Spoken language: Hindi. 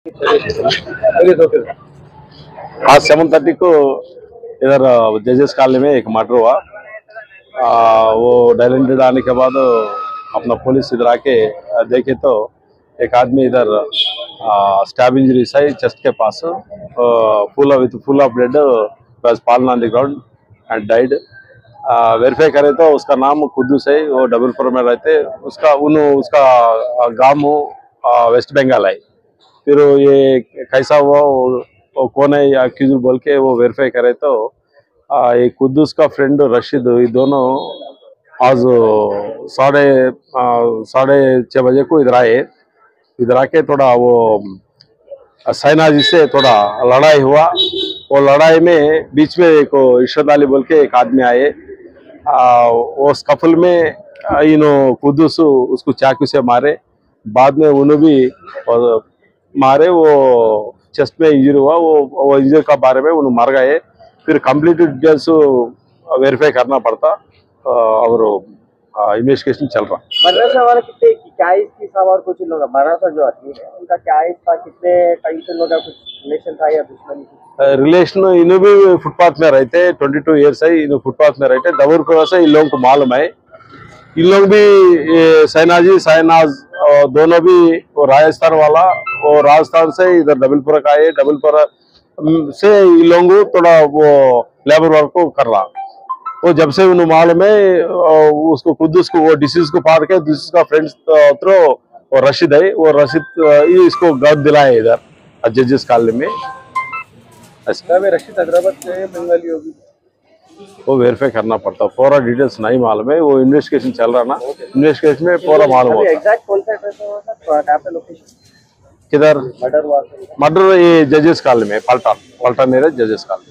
आज 7:30 को इधर जजेस कॉलोनी में एक मर्डर हुआ। वो डायलेंटेड आने के बाद अपना पुलिस इधर आके देखे तो एक आदमी इधर स्टैब इंजरीज है चेस्ट के पास, फुल ऑफ ब्लड, बस fallen on the ground and died. Verify करे तो उसका नाम कुद्दूस है, वो डबलपुर में रहते। उसका गांव वेस्ट बंगाल है। फिर ये कैसा हुआ वो कौन है अक्यूज बोल के वो वेरीफाई करे तो ये कुद्दूस का फ्रेंड रशीद, ये दोनों आज साढ़े 6 बजे को इधर आए। इधर आके थोड़ा वो साइना जी से थोड़ा लड़ाई हुआ। वो लड़ाई में बीच में एक इरशाद अली बोल के एक आदमी आए। वो स्कफल में कुद्दूस उसको चाकू से मारे। बाद में उन्होंने भी मारे, वो चेस्ट में इंजरी हुआ। वो इंजरी का बारे में उन्होंने मर गए। फिर कंप्लीट डिटेल्स वेरीफाई करना पड़ता और इन्वेस्टिगेशन चल रहा। मरने से हमारे कितने क्या एज थी साहब, और कुछ लोग मरा था जो आदमी है उनका क्या एज था, कितने टाइम से लोग कुछ रिलेशन था या दुश्मनी थी? रिलेशन इन्हें भी फुटपाथ में रहते, 22 ईयर्स है, इन्हें फुटपाथ में रहते। दबूरपुर से इन लोगों को मालूम है। इन लोग भी सैनाजी शहनाज दोनों भी वो राजस्थान वाला, वो राजस्थान से इधर डबलपुर का आए। डबलपुर से इन लोगों थोड़ा वो लेबर वर्क को कर रहा। वो जब से उन्हें मालूम है उसको कुद्दूस को वो डिसीज को पार के डिसीज का फ्रेंड्स थ्रो वो रशीद है, वो रशीद इसको गद दिलाए इधर जजेस कॉलोनी में। रशीद हैदराबाद से बंगाली होगी, वो वेरीफाई करना पड़ता। पूरा डिटेल्स नहीं मालूम है, वो इन्वेस्टिगेशन चल रहा ना। इन्वेस्टिगेशन में पूरा मालूम होता। एग्जैक्ट कौन सा एड्रेस है सर, कहाँ पे लोकेशन किधर मर्डर हुआ? मर्डर ये जजेस कॉलोनी में, पलटन एरिया जजेस कॉलोनी।